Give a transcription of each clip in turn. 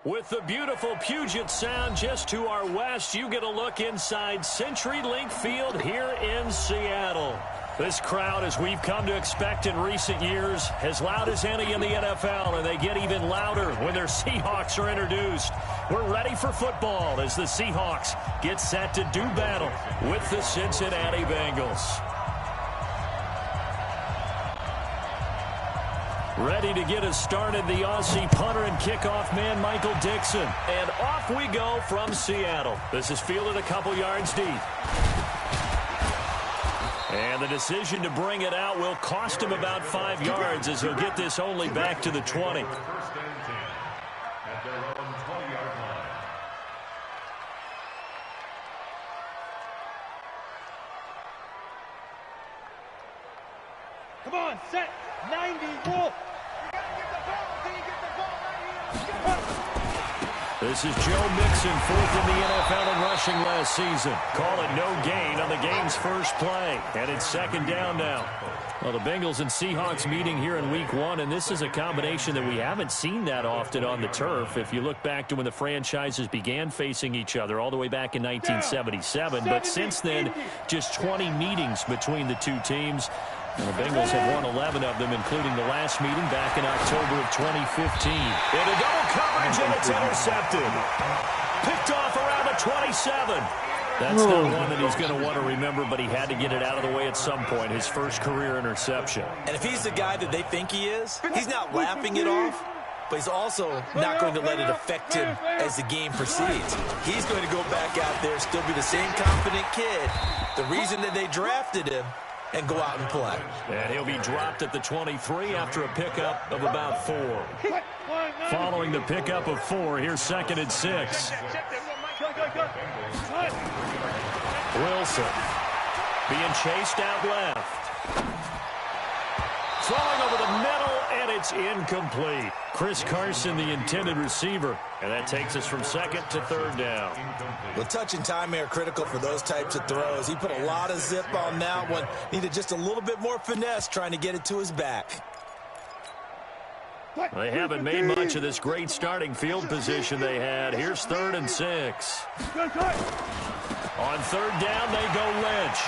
With the beautiful Puget Sound just to our west, you get a look inside CenturyLink Field here in Seattle. This crowd, as we've come to expect in recent years, as loud as any in the NFL, and they get even louder when their Seahawks are introduced. We're ready for football as the Seahawks get set to do battle with the Cincinnati Bengals. Ready to get us started, the Aussie punter and kickoff man, Michael Dixon. And off we go from Seattle. This is fielded a couple yards deep. And the decision to bring it out will cost him about 5 yards as he'll get this only back to the 20. Come on, set, 90, roll. This is Joe Mixon, fourth in the NFL in rushing last season. Call it no gain on the game's first play. And it's second down now. Well, the Bengals and Seahawks meeting here in week one, and this is a combination that we haven't seen that often on the turf. If you look back to when the franchises began facing each other all the way back in 1977. But since then, just 20 meetings between the two teams. And the Bengals have won 11 of them, including the last meeting back in October of 2015. Into double coverage, and it's intercepted. Picked off around the 27. That's not one that he's going to want to remember, but he had to get it out of the way at some point, his first career interception. And if he's the guy that they think he is, he's not laughing it off, but he's also not going to let it affect him as the game proceeds. He's going to go back out there, still be the same confident kid. The reason that they drafted him, and go out and play. And he'll be dropped at the 23 after a pickup of about 4. Following the pickup of 4, here's second and 6. Wilson being chased out left. Throwing over the middle, and it's incomplete. Chris Carson, the intended receiver. And that takes us from second to third down. Well, touch and time are critical for those types of throws. He put a lot of zip on that one. Needed just a little bit more finesse trying to get it to his back. They haven't made much of this great starting field position they had. Here's third and 6. On third down, they go Lynch.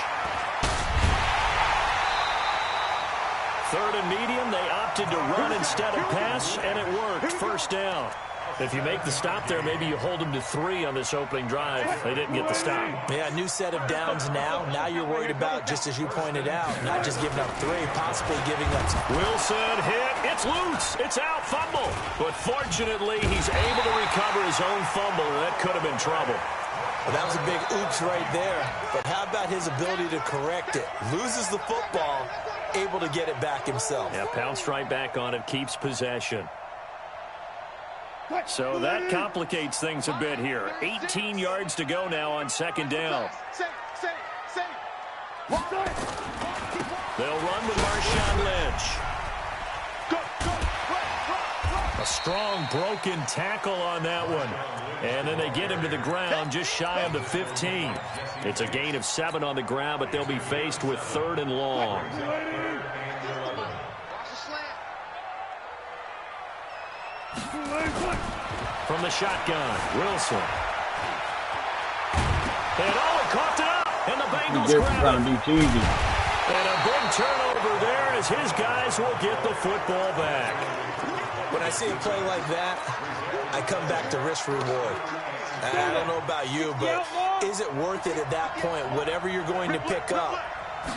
Third and medium, they opted to run instead of pass, and it worked. First down. If you make the stop there, maybe you hold them to 3 on this opening drive. They didn't get the stop. Yeah, new set of downs now. Now you're worried about, just as you pointed out, not just giving up 3, possibly giving up. Wilson hit. It's loose. It's out. Fumble. But fortunately, he's able to recover his own fumble. That could have been trouble. Well, that was a big oops right there. But how about his ability to correct it? Loses the football, able to get it back himself. Yeah, pounced right back on it, keeps possession. So that complicates things a bit here. 18 yards to go now on second down. They'll run with Marshawn Lynch. A strong broken tackle on that one. And then they get him to the ground just shy of the 15. It's a gain of 7 on the ground, but they'll be faced with third and long. From the shotgun, Wilson. And he caught it up, and the Bengals grab it. And a big turnover there as his guys will get the football back. When I see a play like that, I come back to risk reward. I don't know about you, but is it worth it at that point, whatever you're going to pick up,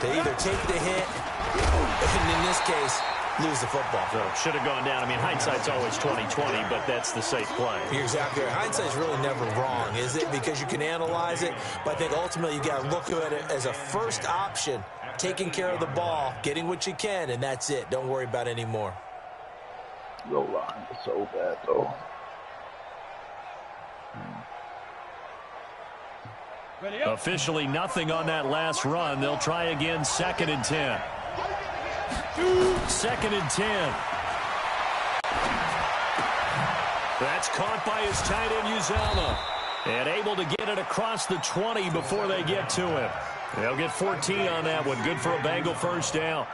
to either take the hit, and in this case, lose the football? So should have gone down. I mean, hindsight's always 20/20, but that's the safe play. You're exactly right. Hindsight's really never wrong, is it? Because you can analyze it, but I think ultimately you got to look at it as a first option, taking care of the ball, getting what you can, and that's it. Don't worry about any more. Goal line is so bad, though. Officially nothing on that last run. They'll try again, second and 10. Second and 10. That's caught by his tight end, Uzama. And able to get it across the 20 before they get to him. They'll get 14 on that one. Good for a Bengal first down.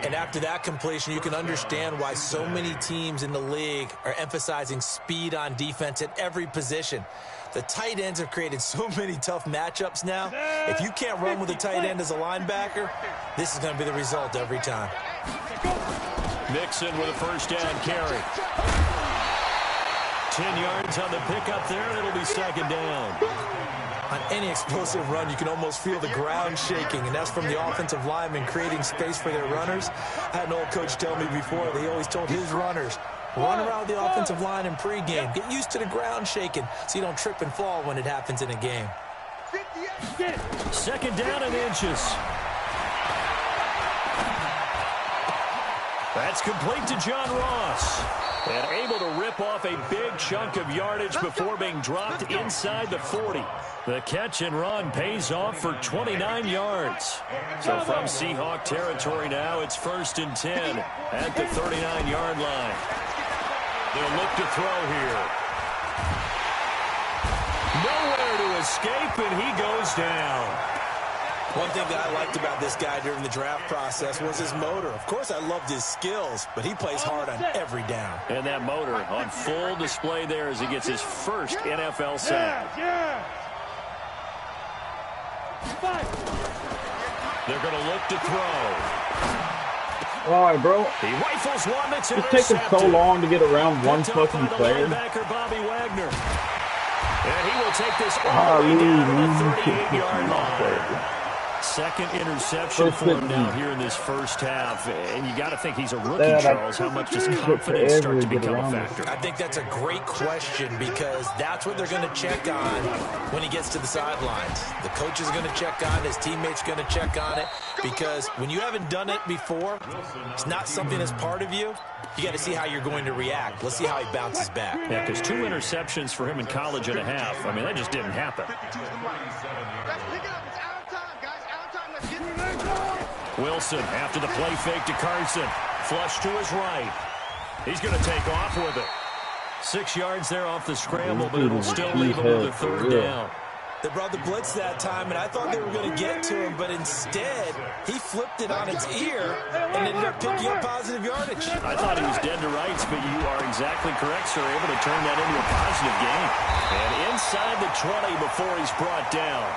And after that completion, you can understand why so many teams in the league are emphasizing speed on defense at every position. The tight ends have created so many tough matchups now. If you can't run with a tight end as a linebacker, this is going to be the result every time. Mixon with a first down carry. 10 yards on the pickup there, and it'll be second down. On any explosive run, you can almost feel the ground shaking, and that's from the offensive linemen creating space for their runners. I had an old coach tell me before that he always told his runners, run around the offensive line in pregame. Get used to the ground shaking so you don't trip and fall when it happens in a game. Second down and inches. That's complete to John Ross. And able to rip off a big chunk of yardage before being dropped inside the 40. The catch and run pays off for 29 yards. So from Seahawk territory now, it's 1st and 10 at the 39-yard line. They'll look to throw here. Nowhere to escape, and he goes down. One thing that I liked about this guy during the draft process was his motor. Of course, I loved his skills, but he plays hard on every down. And that motor on full display there as he gets his first NFL sack. They're going to look to throw. All right, bro. He rifles one that's it's taking so long to get around one fucking player. Bobby Wagner. And he will take this all the way down to the 38-yard line. Second interception for him now here in this first half. And you got to think he's a rookie, Charles. How much does confidence start to become a factor? I think that's a great question because that's what they're going to check on when he gets to the sidelines. The coach is going to check on it. His teammates going to check on it because when you haven't done it before, it's not something that's part of you. You got to see how you're going to react. Let's see how he bounces back. Yeah, because 2 interceptions for him in college and a half. I mean, that just didn't happen. Wilson after the play fake to Carson. Flush to his right. He's going to take off with it. 6 yards there off the scramble, but it'll still leave him with a 3rd down. They brought the blitz that time, and I thought they were going to get to him, but instead, he flipped it on its ear and ended up picking up positive yardage. I thought he was dead to rights, but you are exactly correct, sir. Able to turn that into a positive gain. And inside the 20 before he's brought down.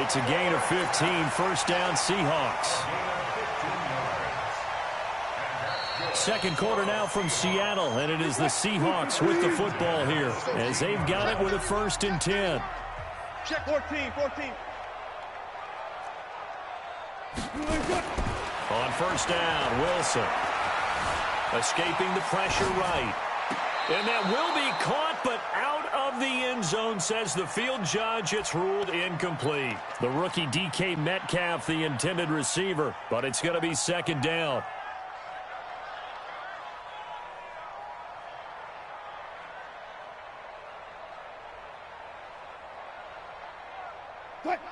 It's a gain of 15, 1st down Seahawks. Second quarter now from Seattle, and it is the Seahawks with the football here as they've got it with a 1st and 10. Check 14. On 1st down, Wilson. Escaping the pressure right. And that will be caught, but out of the end zone, says the field judge. It's ruled incomplete. The rookie DK Metcalf, the intended receiver, but it's going to be 2nd down.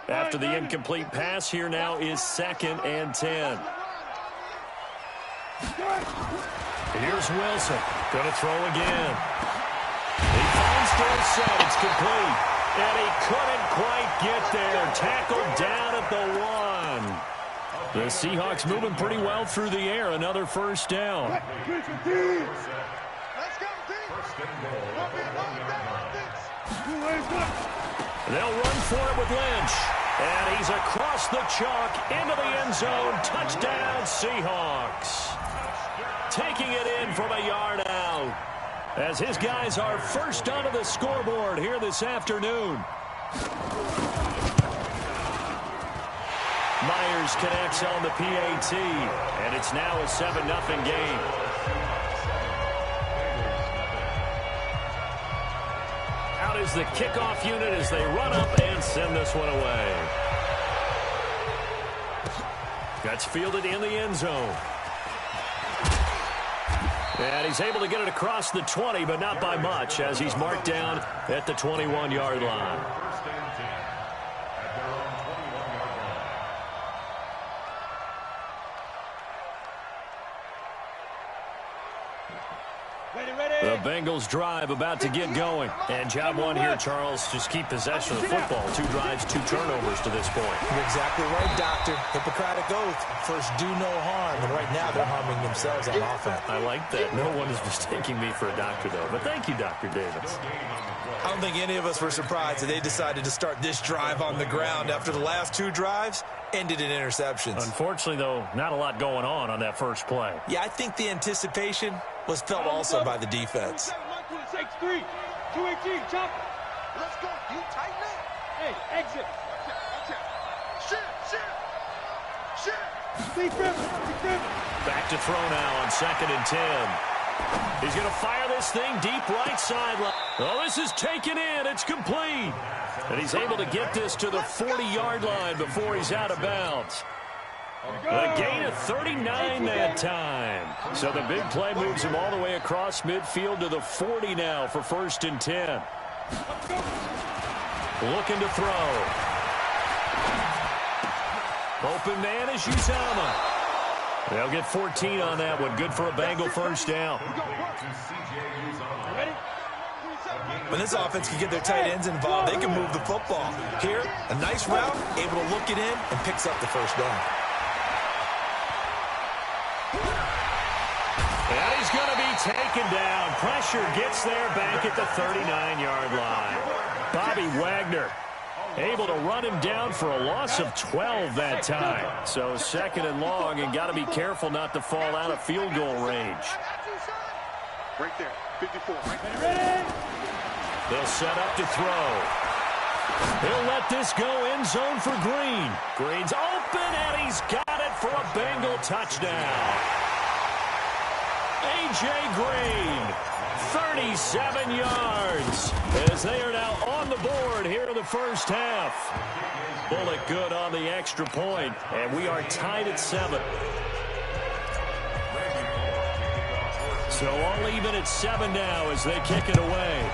After the incomplete pass, here now is 2nd and 10. Here's Wilson. Going to throw again. He finds Dorsett. It's complete. And he couldn't quite get there. Tackled down at the 1. The Seahawks moving pretty well through the air. Another 1st down. Let's go, They'll run for it with Lynch. And he's across the chalk into the end zone. Touchdown, Seahawks. Taking it in from a yard out. As his guys are first onto the scoreboard here this afternoon. Myers connects on the PAT. And it's now a 7-0 game. Out is the kickoff unit as they run up and send this one away. That's fielded in the end zone. And he's able to get it across the 20, but not by much, as he's marked down at the 21-yard line. The Bengals drive about to get going. And job one here, Charles, just keep possession of the football. 2 drives, 2 turnovers to this point. You're exactly right, Doctor. Hippocratic oath. First, do no harm. And right now, they're harming themselves on offense. I like that. No one is mistaking me for a doctor, though. But thank you, Dr. Davis. I don't think any of us were surprised that they decided to start this drive on the ground after the last 2 drives ended in interceptions. Unfortunately, though, not a lot going on that first play. Yeah, I think the anticipation was felt also by the defense. 3, 218, chop. Let's go. You tighten it. Hey, exit. Shit. Back to throw now on 2nd and 10. He's going to fire this thing deep right sideline. Oh, this is taken in. It's complete. And he's able to get this to the 40-yard line before he's out of bounds. A gain of 39 that time. So the big play moves him all the way across midfield to the 40 now for 1st and 10. Looking to throw. Open man is Uzama. They'll get 14 on that one. Good for a Bengal first down. When this offense can get their tight ends involved, they can move the football. Here, a nice route, able to look it in, and picks up the first down. And he's going to be taken down. Pressure gets there back at the 39-yard line. Bobby Wagner able to run him down for a loss of 12 that time. So 2nd and long, and got to be careful not to fall out of field goal range. Right there, 54. Ready? They'll set up to throw. He'll let this go end zone for Green. Green's open, and he's got it for a Bengal touchdown. A.J. Green, 37 yards, as they are now on the board here in the first half. Bullet good on the extra point, and we are tied at 7. So all even at 7 now as they kick it away.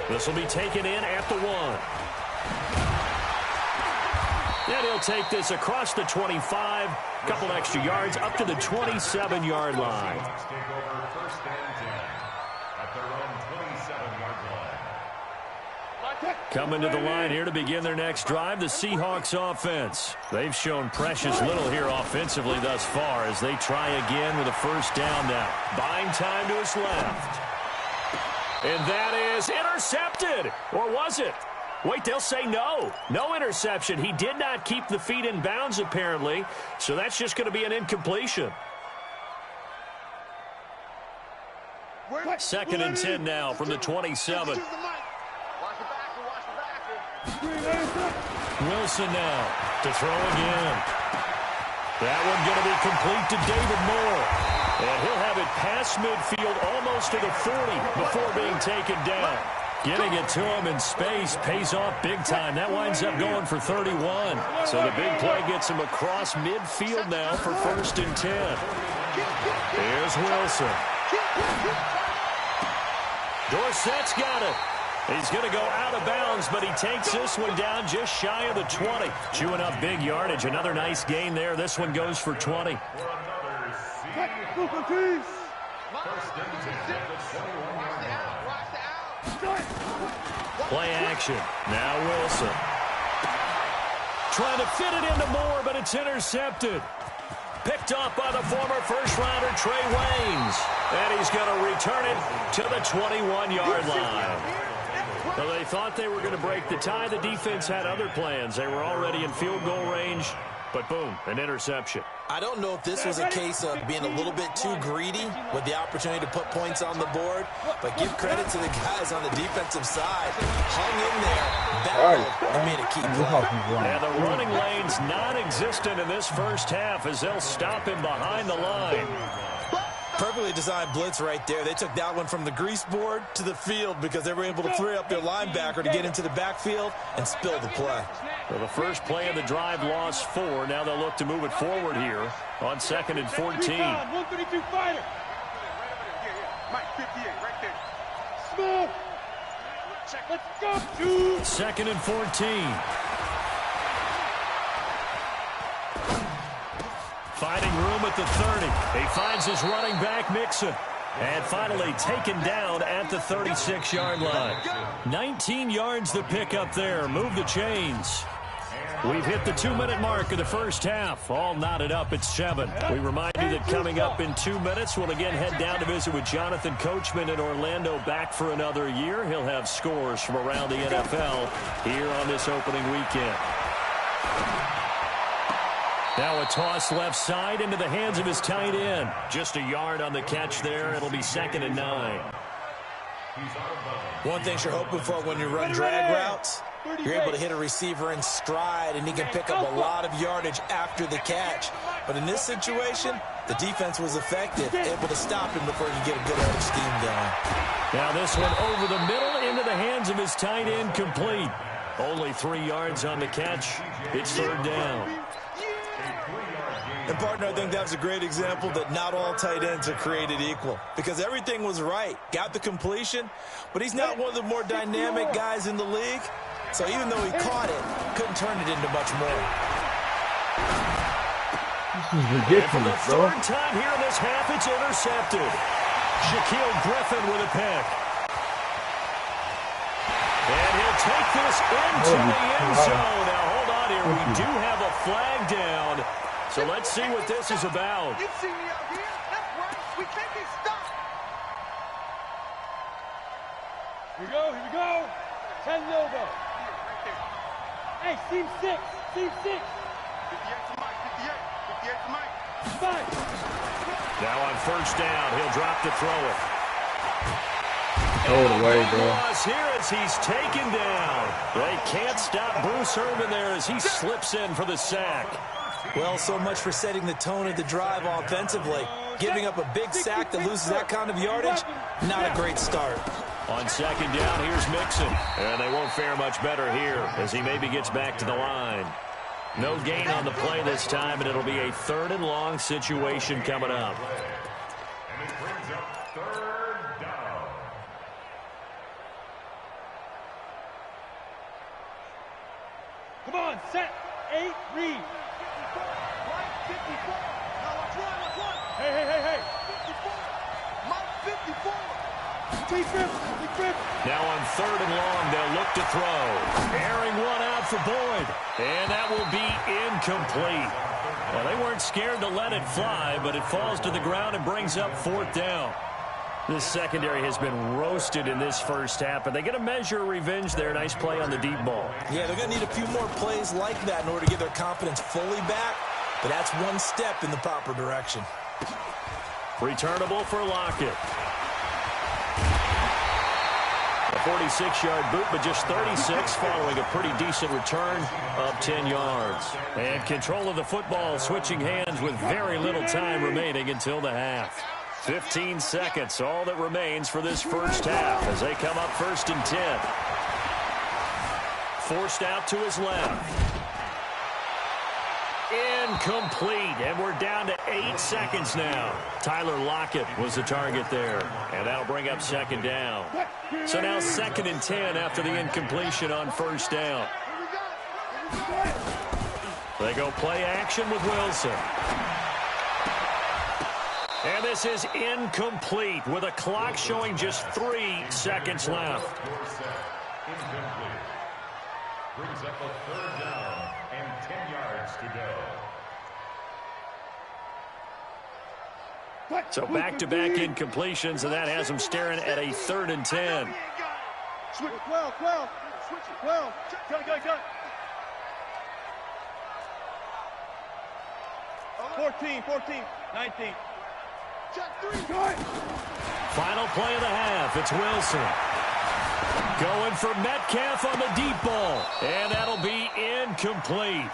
This will be taken in at the 1. And he'll take this across the 25. Couple extra yards up to the 27-yard line. Coming to the line here to begin their next drive, the Seahawks offense. They've shown precious little here offensively thus far as they try again with a first down now. Buying time to his left. And that is intercepted. Or was it? Wait, they'll say no. No interception. He did not keep the feet in bounds, apparently. So that's just going to be an incompletion. 2nd and 10 now from the 27. Wilson now to throw again. That one going to be complete to David Moore. And he'll have it past midfield almost to the 40 before being taken down. Getting it to him in space pays off big time. That winds up going for 31. So the big play gets him across midfield now for 1st and 10. Here's Wilson. Dorsett's got it. He's going to go out of bounds, but he takes this one down just shy of the 20. Chewing up big yardage. Another nice gain there. This one goes for 20. Play action. Now Wilson. Trying to fit it into Moore, but it's intercepted. Picked off by the former first-rounder Trey Waynes. And he's going to return it to the 21-yard line. Well, they thought they were going to break the tie. The defense had other plans. They were already in field goal range. But boom, an interception. I don't know if this was a case of being a little bit too greedy with the opportunity to put points on the board, but give credit to the guys on the defensive side. Hung in there, battled, and made a key play. And the running lane's non-existent in this first half as they'll stop him behind the line. Perfectly designed blitz right there. They took that one from the grease board to the field because they were able to free up their linebacker to get into the backfield and spill the play. Well, the first play of the drive lost 4. Now they'll look to move it forward here on 2nd and 14. 132 fighter. Mike 58 right there. Small. Check. Let's go. 2nd and 14. finding room at the 30. He finds his running back, Mixon. And finally taken down at the 36-yard line. 19 yards to pick up there. Move the chains. We've hit the 2-minute mark of the first half. All knotted up at 7. We remind you that coming up in 2 minutes, we'll again head down to visit with Jonathan Coachman in Orlando, back for another year. He'll have scores from around the NFL here on this opening weekend. Now a toss left side into the hands of his tight end. Just a yard on the catch there. It'll be 2nd and 9. One thing you're hoping for when you run drag routes, you're able to hit a receiver in stride, and he can pick up a lot of yardage after the catch. But in this situation, the defense was effective, able to stop him before he could get a good head of steam going. Now this one over the middle into the hands of his tight end, complete. Only 3 yards on the catch. It's 3rd down. And, partner, I think that was a great example that not all tight ends are created equal, because everything was right. Got the completion, but he's not one of the more dynamic guys in the league. So even though he caught it, couldn't turn it into much more. This is ridiculous, bro. For the 3rd time here in this half, it's intercepted. Shaquille Griffin with a pick. And he'll take this into the end zone. Now, hold on here. We do have a flag down. So let's see what this is about. You see me out here? That's right. We can't be stopped. Here we go. Here we go. 10 Nova. Hey, team 6. Team 6. 58 to Mike. 58 to Mike. 5. Now on 1st down, he'll drop to throw it. Throw it away, bro. Here as he's taken down. They can't stop Bruce Irvin there as he slips in for the sack. Well, so much for setting the tone of the drive offensively. Giving up a big sack that loses that kind of yardage, not a great start. On 2nd down, here's Mixon. And they won't fare much better here as he maybe gets back to the line. No gain on the play this time, and it'll be a 3rd and long situation coming up. And it brings up 3rd down. Come on, set. 8, read. 54. Now let's run. Hey. 54. Mike 54. Now on 3rd and long, they'll look to throw. Airing one out for Boyd. And that will be incomplete. Well, they weren't scared to let it fly, but it falls to the ground and brings up 4th down. This secondary has been roasted in this first half, but they get a measure of revenge there. Nice play on the deep ball. Yeah, they're going to need a few more plays like that in order to get their confidence fully back, but that's one step in the proper direction. Returnable for Lockett. A 46-yard boot, but just 36 following a pretty decent return of 10 yards. And control of the football switching hands with very little time remaining until the half. 15 seconds, all that remains for this first half as they come up 1st and 10. Forced out to his left. Incomplete, and we're down to 8 seconds now. Tyler Lockett was the target there, and that'll bring up 2nd down. So now 2nd and 10 after the incompletion on 1st down. They go play action with Wilson. And this is incomplete with a clock showing just 3 seconds left. Incomplete. Brings up a 3rd down and 10 yards to go. So back-to-back incompletions, and that has them staring at a 3rd and 10. Switch 12. Switch 12. Go. 14. 19. Final play of the half. It's Wilson. Going for Metcalf on the deep ball. And that'll be incomplete.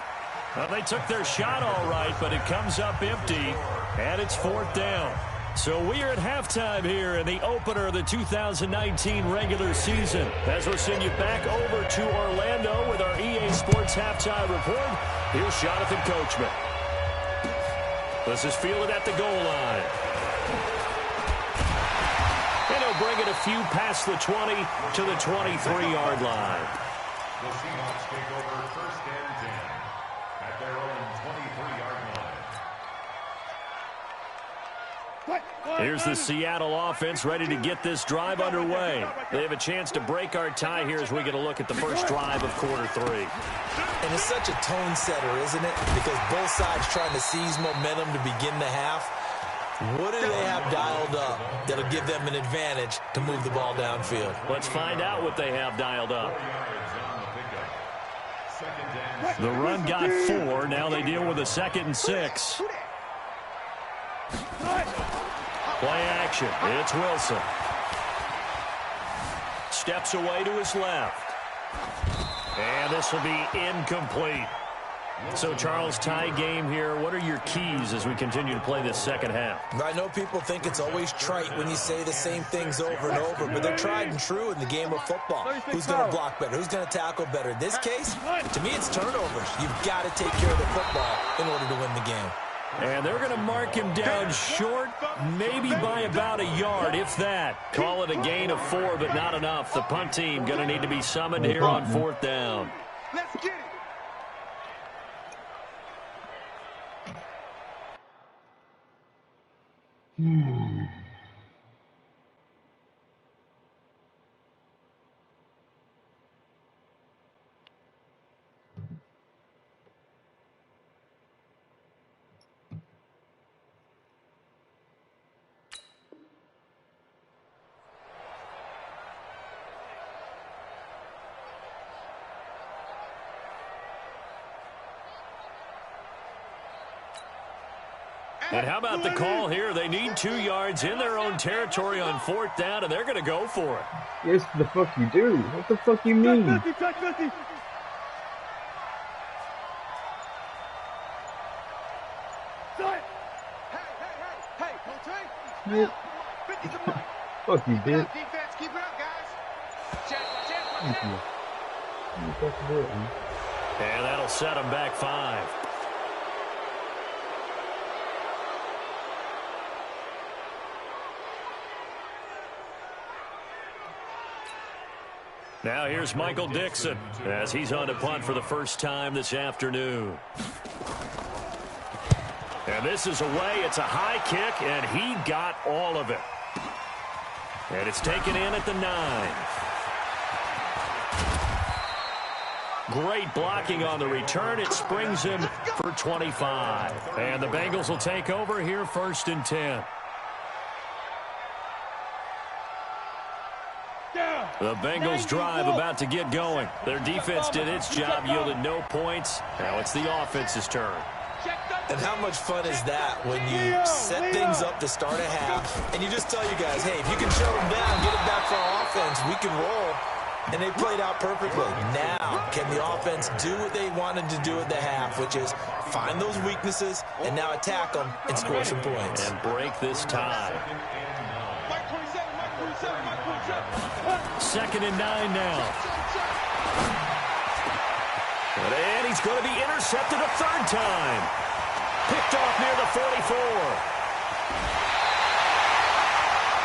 Well, they took their shot all right, but it comes up empty. And it's 4th down. So we are at halftime here in the opener of the 2019 regular season. As we'll send you back over to Orlando with our EA Sports Halftime Report, here's Jonathan Coachman. This is fielded at the goal line. And he'll bring it a few past the 20 to the 23-yard line. The Seahawks take over 1st and 10 at their own 23-yard line. Here's the Seattle offense ready to get this drive underway. They have a chance to break our tie here as we get a look at the first drive of quarter 3. And it's such a tone setter, isn't it? Because both sides trying to seize momentum to begin the half. What do they have dialed up that'll give them an advantage to move the ball downfield? Let's find out what they have dialed up. The run got 4. Now they deal with a 2nd and 6. Play action. It's Wilson. Steps away to his left. And this will be incomplete. So, Charles, tie game here. What are your keys as we continue to play this second half? I know people think it's always trite when you say the same things over and over, but they're tried and true in the game of football. Who's going to block better? Who's going to tackle better? In this case, to me, it's turnovers. You've got to take care of the football in order to win the game. And they're going to mark him down short, maybe by about a yard, if that. Call it a gain of 4, but not enough. The punt team going to need to be summoned here on 4th down. Let's get it. And how about the call here? They need 2 yards in their own territory on 4th down, and they're going to go for it. Yes, the fuck you do. What the fuck you mean? Check 50. Hey, Yep. Fuck you, bitch. Defense, keep it up, guys. Thank you. You fucking do it, man. And that'll set them back 5. Now here's Michael Dixon as he's on to punt for the first time this afternoon. And this is away. It's a high kick, and he got all of it. And it's taken in at the 9. Great blocking on the return. It springs him for 25. And the Bengals will take over here 1st and 10. The Bengals drive about to get going. Their defense did its job, yielded no points. Now it's the offense's turn. And how much fun is that when you set things up to start a half and you just tell you guys, hey, if you can shut them down, get it back for our offense, we can roll. And they played out perfectly. Now, can the offense do what they wanted to do at the half, which is find those weaknesses and now attack them and score some points. And break this tie. 2nd and 9 now. And he's going to be intercepted a 3rd time. Picked off near the 44.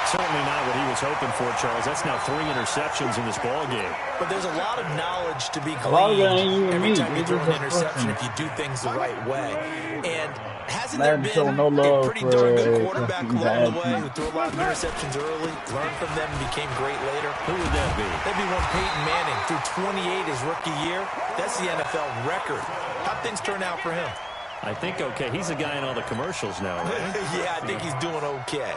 Certainly not what he was hoping for, Charles. That's now 3 interceptions in this ball game. But there's a lot of knowledge to be gleaned every time you throw an interception if you do things the right way. And hasn't there been a pretty darn good quarterback along the way who threw a lot of interceptions early, learned from them, and became great later? Who would that be? That'd be one Peyton Manning. Threw 28 his rookie year. That's the NFL record. How'd things turn out for him? I think okay. He's a guy in all the commercials now, right? Yeah, I think he's doing okay.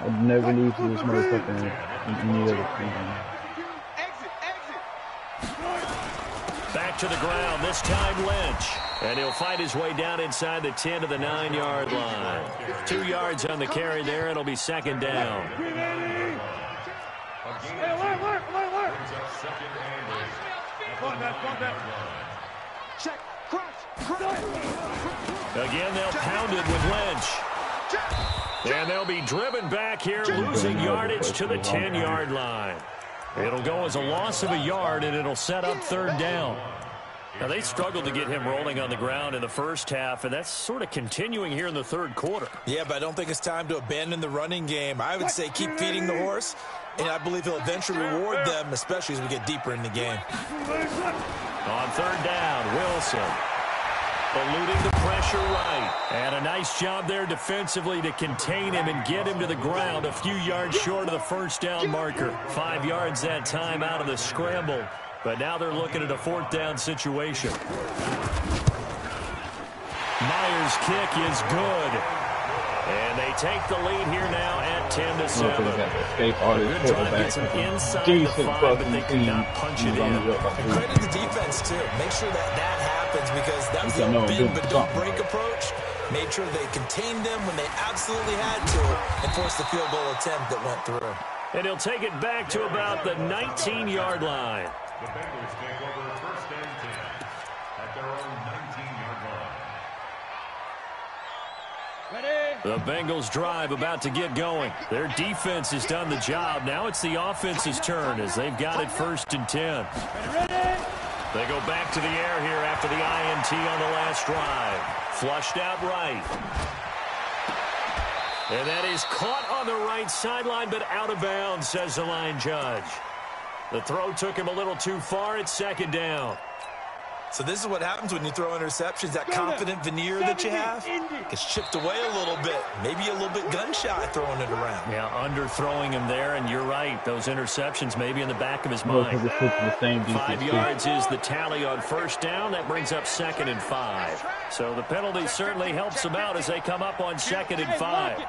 I'd never leave this motherfucker in any other team. Back to the ground, this time Lynch. And he'll fight his way down inside the 10 to the 9-yard line. 2 yards on the carry there. It'll be 2nd down. Again, they'll pound it with Lynch. And they'll be driven back here, losing yardage to the 10-yard line. It'll go as a loss of a yard, and it'll set up 3rd down. Now, they struggled to get him rolling on the ground in the first half, and that's sort of continuing here in the 3rd quarter. Yeah, but I don't think it's time to abandon the running game. I would say keep feeding the horse, and I believe he'll eventually reward them, especially as we get deeper in the game. On 3rd down, Wilson. eluding the pressure right. And a nice job there defensively to contain him and get him to the ground a few yards short of the first down marker. 5 yards that time out of the scramble. But now they're looking at a 4th down situation. Myers' kick is good. And they take the lead here now at 10-7. Good drive gets them inside the 5, but they could not punch it in. And credit the defense, too. Make sure that happens because that was the bend but don't break approach. Made sure they contained them when they absolutely had to and forced the field goal attempt that went through. And he'll take it back to about the 19-yard line. The Bengals take over 1st and 10 at their own 19-yard line. The Bengals drive about to get going. Their defense has done the job. Now it's the offense's turn as they've got it 1st and 10. They go back to the air here after the INT on the last drive. Flushed out right. And that is caught on the right sideline, but out of bounds, says the line judge. The throw took him a little too far. It's 2nd down. So this is what happens when you throw interceptions. That confident veneer that you have gets chipped away a little bit. Maybe a little bit gun-shy throwing it around. Yeah, underthrowing him there, and you're right. Those interceptions maybe in the back of his mind. 5 yards is the tally on 1st down. That brings up 2nd and 5. So the penalty certainly helps them out as they come up on 2nd and 5.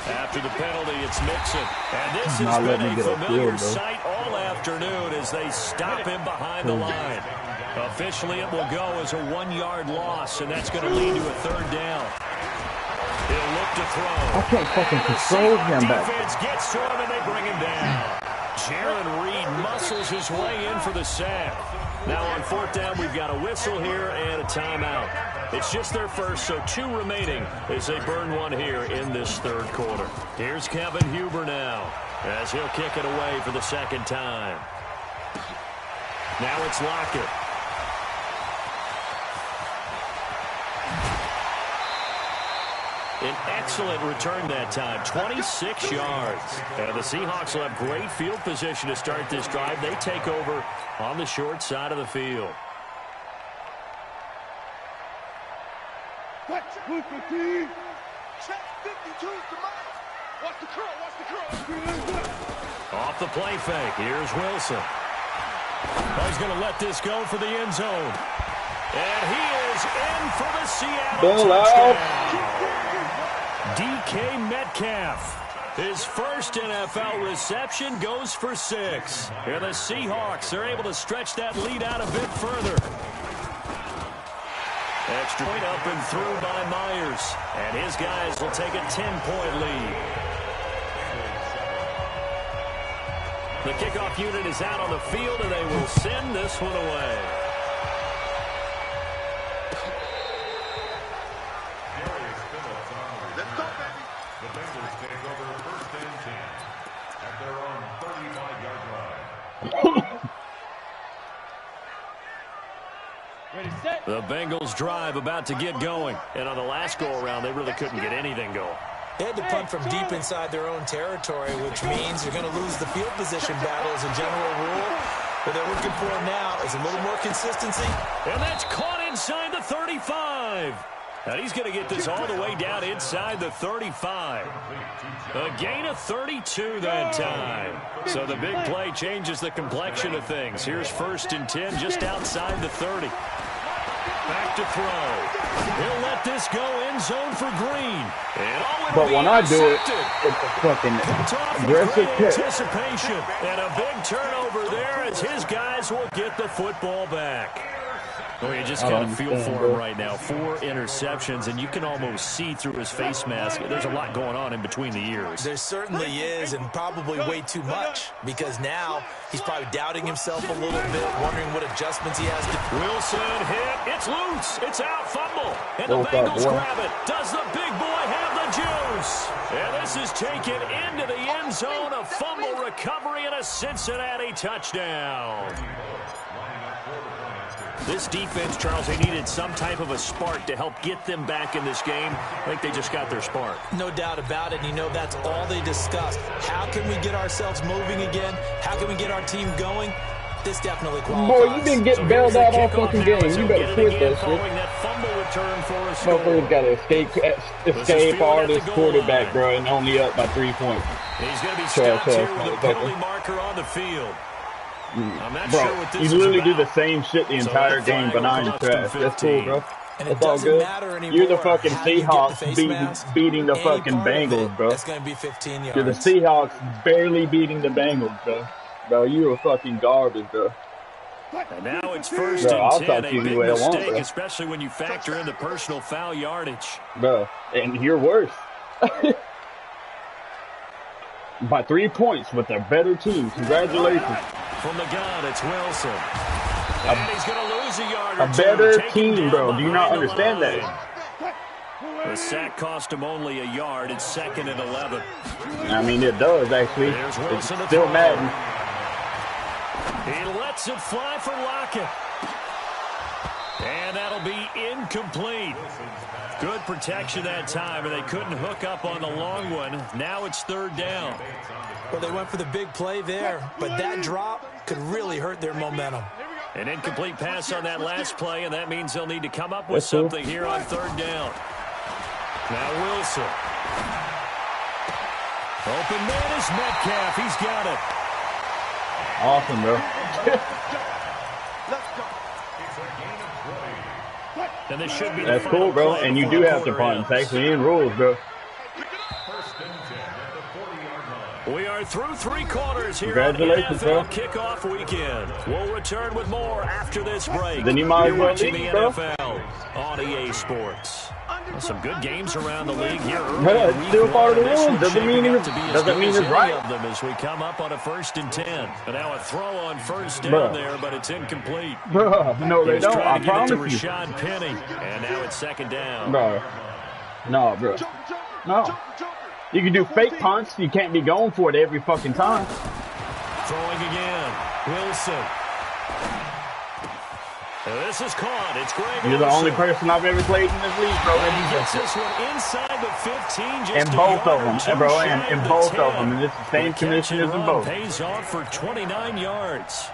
After the penalty, it's Mixon. And this has been a familiar sight all afternoon as they stop him behind the line. Officially, it will go as a 1-yard loss, and that's going to lead to a 3rd down. He'll look to throw. I can't fucking control him back. Defense gets to him, and they bring him down. Jaron Reed muscles his way in for the sack. Now on 4th down, we've got a whistle here and a timeout. It's just their first, so 2 remaining as they burn one here in this 3rd quarter. Here's Kevin Huber now as he'll kick it away for the 2nd time. Now it's Lockett. An excellent return that time, 26 yards. And the Seahawks will have great field position to start this drive. They take over on the short side of the field. Check 52 to Mike. Watch the curl, watch the curl. Off the play fake, here's Wilson. Oh, he's going to let this go for the end zone. And he is in for the Seattle touchdown. DK Metcalf. His first NFL reception goes for 6. And the Seahawks are able to stretch that lead out a bit further. Extra point up and through by Myers. And his guys will take a 10-point lead. The kickoff unit is out on the field, and they will send this one away. Let's go, baby. The Bengals take over 1st and 10 at their own 35-yard line. Ready, set. The Bengals drive about to get going. And on the last go-around, they really couldn't get anything going. They had to punt from deep inside their own territory, which means you're going to lose the field position battle as a general rule. What they're looking for now is a little more consistency. And that's caught inside the 35. And he's going to get this all the way down inside the 35. A gain of 32 that time. So the big play changes the complexion of things. Here's 1st and 10 just outside the 30. Back to throw. He'll let this go end zone for Green. But when I do it, it's a fucking aggressive pitch. Anticipation and a big turnover there as his guys will get the football back. Well, you just kind of feel for him right now. 4 interceptions, and you can almost see through his face mask. There's a lot going on in between the ears. There certainly is, and probably way too much, because now he's probably doubting himself a little bit, wondering what adjustments he has to do. Wilson hit. It's loose. It's out. Fumble. And the Bengals grab it. Does the big boy have the juice? And this is taken into the end zone. A fumble recovery and a Cincinnati touchdown. This defense, Charles, they needed some type of a spark to help get them back in this game. I think they just got their spark. No doubt about it. And you know that's all they discussed. How can we get ourselves moving again? How can we get our team going? This definitely Boy, qualifies. you been getting bailed out all fucking game. You better quit that shit. That fumble return for a score. Motherfucker's got an escape artist quarterback, bro, and only up by 3 points. He's going to be stopped here with a penalty marker on the field. I'm not bro, sure what this you is literally about. do the same shit the entire game, but now you're trash. That's cool, bro. And It's all good. You're the fucking Seahawks beating the fucking Bengals, bro. That's going to be 15 yards. You're the Seahawks barely beating the Bengals, bro. Bro, you're a fucking garbage, bro. And now it's first Bro, I'll and 10, talk a to you big the way I want, mistake, bro. especially when you factor in the personal foul yardage. Bro, and you're worse. By 3 points with a better team. Congratulations. From the gun, it's Wilson. And he's going to lose a yard or A two. better Take him team, down bro. Do you not behind the understand line. that? The sack cost him only a yard. It's 2nd and 11. I mean, it does, actually. There's It's Wilson to still throw. Madden. He lets it fly for Lockett. And that'll be incomplete. Good protection that time, and they couldn't hook up on the long one. Now it's 3rd down. Well, they went for the big play there, but that drop could really hurt their momentum. An incomplete pass on that last play, and that means they'll need to come up with something here on 3rd down. Now Wilson. Open man is Metcalf. He's got it. Awesome, bro. And this should be That's the cool, final bro. play And you before do the have to quarter punt. It's ends. actually in rules, bro. First and 10 at the 40-yard line. We are through 3 quarters here Congratulations, on NFL bro. Kickoff Weekend. We'll return with more after this break. Then you might as You're well watching leave, the bro. NFL on EA Sports. Well, some good games around the league here early Yeah, in it's week still part of the 1. This rules. one's Doesn't mean shaping up it's- to be as doesn't good mean as it's any right. of them as we come up on a 1st and 10. And now a throw on 1st down Bruh. there, but it's incomplete. Bro, no, they He's don't. trying I to give it to promise you. Rashad Penny. And now it's 2nd down. Bro. No, bro. No. You can do fake punts. You can't be going for it every fucking time. Throwing again. Wilson. This is caught. It's Greg You're the only Olsen. person I've ever played in this league, bro. He That gets does this one inside the 15, just And a both yard of them, or two bro, shy and of the both 10. of them. And it's the same The commission catch as and them run both. pays off for 29 yards.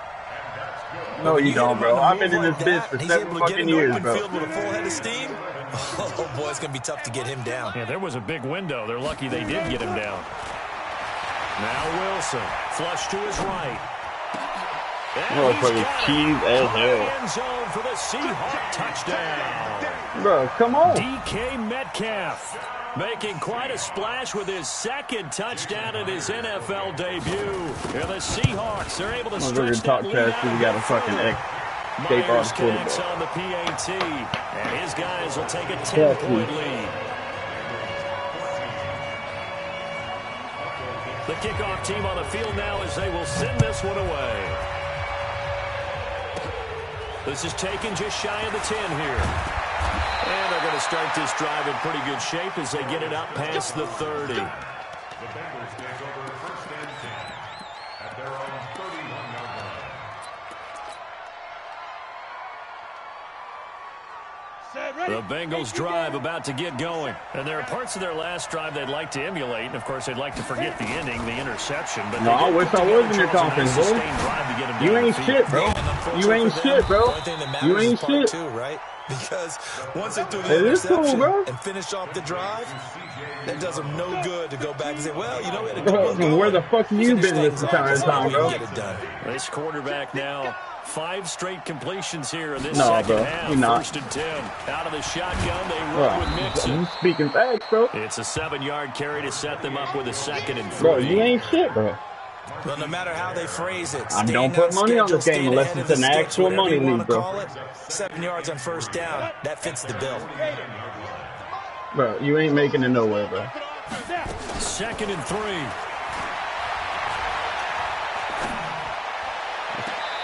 No, you hit don't, him bro. on the I've been move in like this bitch that, for he's 7 able to get fucking in the years, open bro. field with a full head of steam. Oh, boy, it's going to be tough to get him down. Yeah, there was a big window. They're lucky they did get him down. Now Wilson, flush to his right. And he's Motherfucker's got it. cheese as hell. End zone for the Seahawks touchdown. Bro, come on. DK Metcalf making quite a splash with his 2nd touchdown in his NFL debut. And the Seahawks are able to Motherfucker stretch talk that lead trash out because he got a fucking further. escape Myers artist connects quarterback. on the PAT, and his guys will take a Yeah, 10-point lead. The kickoff team on the field now as they will send this one away. This is taken just shy of the 10 here. And they're going to start this drive in pretty good shape as they get it up past the 30. The Bengals take over 1st and 10 at their own 31-yard line. The Bengals drive about to get going. And there are parts of their last drive they'd like to emulate. And, of course, they'd like to forget the ending, the interception. But No, I wish I was in your Charles, a conference, nice boy. sustained drive to get them You down ain't the shit, field. bro. And unfortunately You ain't for them, shit, bro. the only thing that matters You is ain't part shit. 2, right? Because once they threw It the is cool, interception bro. and finished off the drive, that does them no good to go back and say, well, you know, we had a good Bro, one going. where the fuck have you Finish been this things off entire as well, time, we bro? can get it done. This quarterback now, 5 straight completions here in this No, second bro, half. you're not. 1st and 10. Out of the shotgun, they Bro, run with Mixon. you speaking facts, bro. It's a 7-yard carry to set them up with a 2nd and 3. Bro, you ain't shit, bro. Well, no matter how they phrase it, I staying don't put money on schedule, this game staying unless ahead it's of the an sticks, actual whatever money you wanna league, bro. call it, 7 yards on 1st down, that fits the bill. Bro, you ain't making it nowhere, bro. 2nd and 3.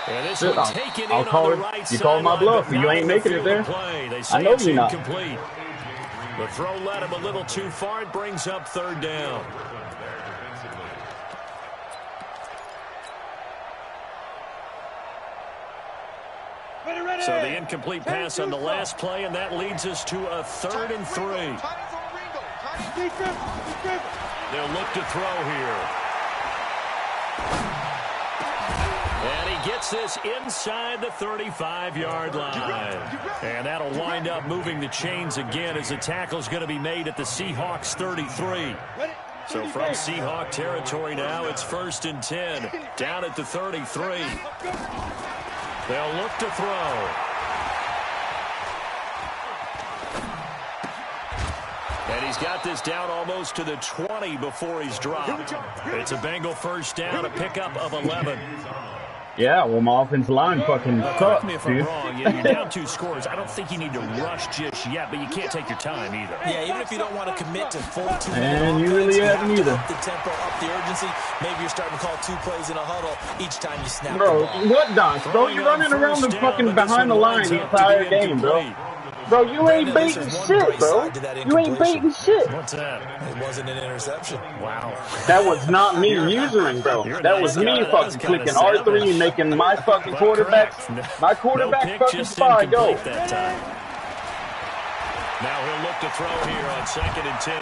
And this Shit, one taken I'll in call on it. the right You call my sideline, bluff. but You not ain't in the making it field there. of play. They say I know it's you're not. incomplete. The throw led him a little too far. It brings up 3rd down. So the incomplete pass on the last play, and that leads us to a 3rd and 3. They'll look to throw here. And he gets this inside the 35-yard line. And that'll wind up moving the chains again as the tackle's going to be made at the Seahawks 33. So from Seahawk territory now, it's 1st and 10. Down at the 33. They'll look to throw. And he's got this down almost to the 20 before he's dropped. It's a Bengal first down, a pickup of 11. Yeah, well, my offensive line fucking sucks, correct me if I'm dude. wrong. You're down 2 scores. I don't think you need to rush just yet, but you can't take your time either. Yeah, even if you don't want to commit to full 2 minutes. And you really haven't either. Up the tempo, up the urgency. Maybe you're starting to call 2 plays in a huddle each time you snap the Bro, ball. what Donks, bro? You're running around the fucking behind the line the entire game, bro. Bro, you ain't baiting shit, bro. You ain't baiting shit. What's that? It wasn't an interception. Wow. That was not me using, bro. That was me fucking clicking R3 and making my fucking quarterback fucking spy go. That time. Now he'll look to throw here on 2nd and 10.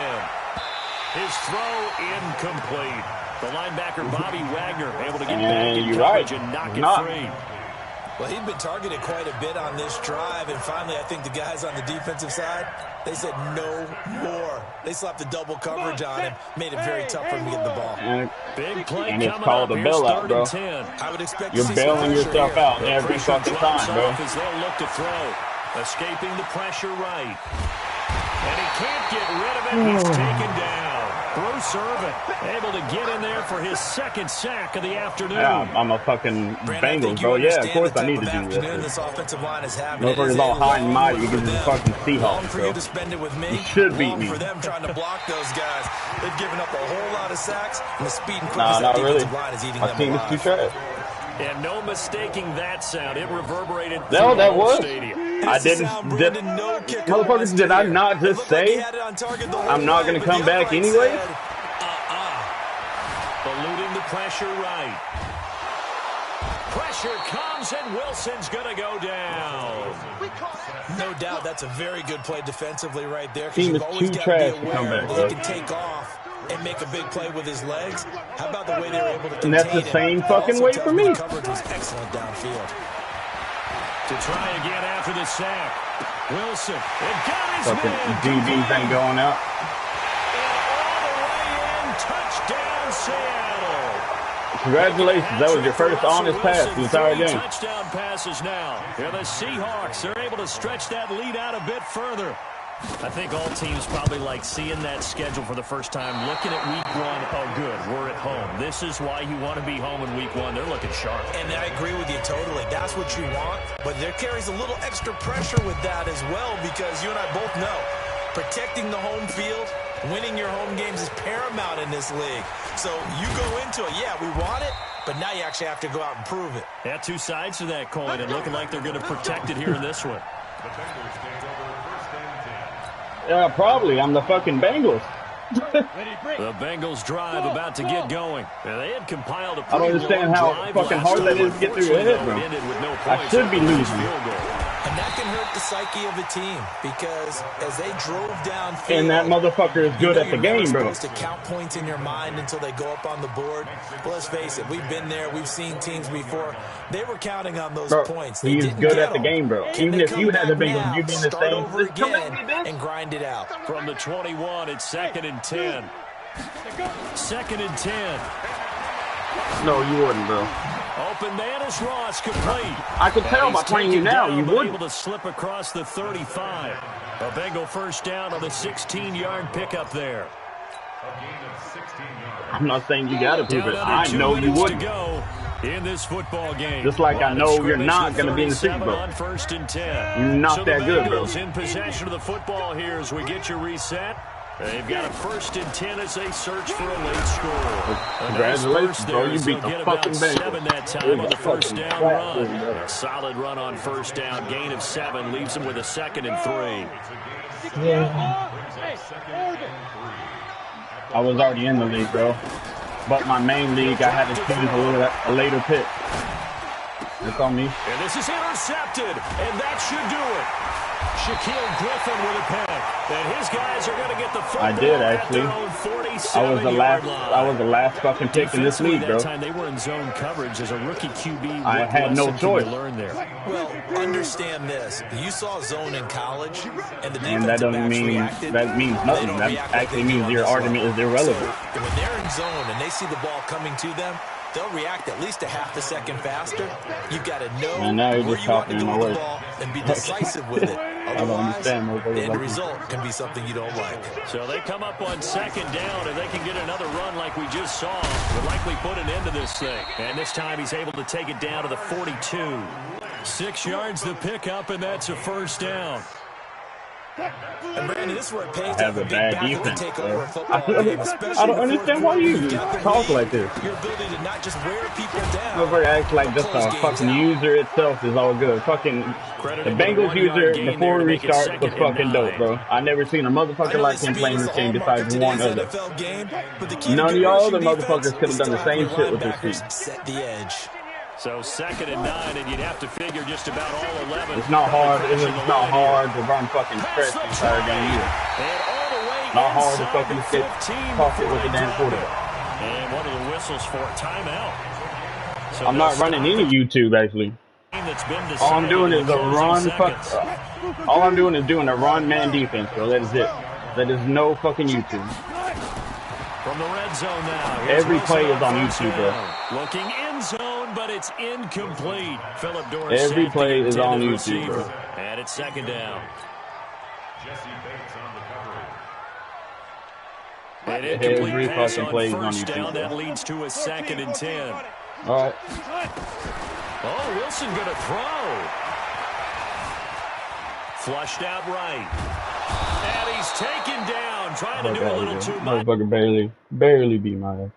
His throw incomplete. The linebacker Bobby Wagner able to get back in coverage and knock it free. Well, he'd been targeted quite a bit on this drive, and finally I think the guys on the defensive side, they said no more. They slapped the double coverage on him, made it very tough for him to get the ball. Big play and it's coming called up. a bailout, bro. I would expect You're to see bailing yourself here. out every fucking time, bro. As they'll look to throw. Escaping the pressure right. And he can't get rid of it. He's taken down. Bruce Irvin able to get in there for his 2nd sack of the afternoon. Yeah, I'm a fucking Bengals, bro. Yeah, of course I need to do this. Motherfuckers all high and mighty because it's a fucking Seahawks, bro. You should beat me. For them trying to block those guys, they've given up a whole lot of sacks, and the speed and Nah, quickness not of really. line is eating My them team is alive. too trash. And no mistaking that sound. It reverberated through No, the that whole was. stadium. I didn't. Motherfuckers, did I not just say I'm not going to come back anyway? Eluding the pressure right. Pressure comes, and Wilson's going to go down. No doubt that's a very good play defensively right there. Team is too trash to come back, bro. He can take off and make a big play with his legs. How about the way they were able to And that's the same fucking way for me. Coverage was excellent downfield. To try again after the sack. Wilson. It got his Fucking man. DBs ain't going out. And all the way in. Touchdown, Seattle. Congratulations. That was your first honest pass the entire game. Touchdown passes now. And the Seahawks are able to stretch that lead out a bit further. I think all teams probably like seeing that schedule for the first time, looking at week 1. Oh, good, we're at home. This is why you want to be home in week 1. They're looking sharp. And I agree with you totally. That's what you want. But there carries a little extra pressure with that as well, because you and I both know protecting the home field, winning your home games is paramount in this league. So you go into it, yeah, we want it, but now you actually have to go out and prove it. Yeah, 2 sides to that coin, and looking like they're going to protect it here in this one. Yeah, probably. I'm the fucking Bengals. The Bengals drive about to get going. And they had compiled a I don't understand how fucking hard that is to get through your head, bro. I should be losing. And that can hurt the psyche of a team, because as they drove downfield, And that motherfucker is good at the game, bro. You're not supposed to count points in your mind until they go up on the board. But let's face it, we've been there. We've seen teams before. They were counting on those Bro, points. They he's didn't good get at the them. game, bro. Can Even they if come you had the back Bengals, now, you'd be in the start same. over Just come at again, me, bitch. and grind it out. From the 21, it's 2nd and 10. 2nd and 10. No, you wouldn't, bro. Open man is Ross, complete. I could tell by He's playing you taken now, down, you but wouldn't. able to slip across the 35. A Bengal first down on the 16-yard pickup there. I'm not saying you gotta prove it. Down I under 2 know you minutes wouldn't. to go in this football game. Just like I Line of know you're scrimmage not with gonna be in the Super 37 Bowl. on 1st and 10. You're not so that the good, bro. Bengals in possession of the football here as we get you reset. They've got a 1st and 10 as they search for a late score. Congratulations, bro. You beat the fucking Bengals. 7 Bengals. that time on the first Fucking down crap, run. bro. A solid run on first down. Gain of 7 leaves them with a 2nd and 3. I was already in the league, bro. But my main league, I had to choose a later pick. It's on me. And this is intercepted, and that should do it. Shaquille Griffin with a pick. And his guys are going to get the football. I did, actually. I was the last fucking pick in this league, bro. That time they were in zone coverage as a rookie QB. I had no choice. Well, understand this. You saw zone in college, and the and that doesn't mean that means nothing. That actually means your argument is irrelevant. So when they're in zone and they see the ball coming to them, they'll react at least a half a second faster. You've got to know where you want to go with the ball and be decisive with it. Otherwise, the end result can be something you don't like. So they come up on second down, and they can get another run like we just saw. Would likely put an end to this thing. And this time he's able to take it down to the 42. 6 yards the pickup, and that's a first down. And Brandon, this is where it pays to have a bad defense. Take over a football game, I don't understand why you talk like this. Your ability to not just wear people down. Nobody acts like just a fucking user itself is all good. Fucking the Bengals user before we restart was fucking dope, bro. I never seen a motherfucker like him playing this game besides one other. None of y'all other motherfuckers could have done the same shit with this team. Set the edge. So 2nd and 9, and you'd have to figure just about all 11. It's not hard. It's not hard to run fucking stretch the entire game either. Not hard to fucking sit pocket with the damn quarterback. And one of the whistles for a timeout. So I'm not running any YouTube actually. All I'm doing is a run. All I'm doing is doing a run man defense, bro. That is it. That is no fucking YouTube. From the red zone now. Every play is on YouTube, bro. Looking in zone, but it's incomplete. Philip Dorsett. Every play is on YouTube, bro. And it's 2nd down. Jesse Bates on the coverage. An incomplete Every pass fucking on play is on first YouTube, down. bro. That leads to a 2nd and 10. All right. Oh, Wilson going to throw. Flushed out right. And he's taken down. Trying to do a little too much. Motherfucker barely beat my ass.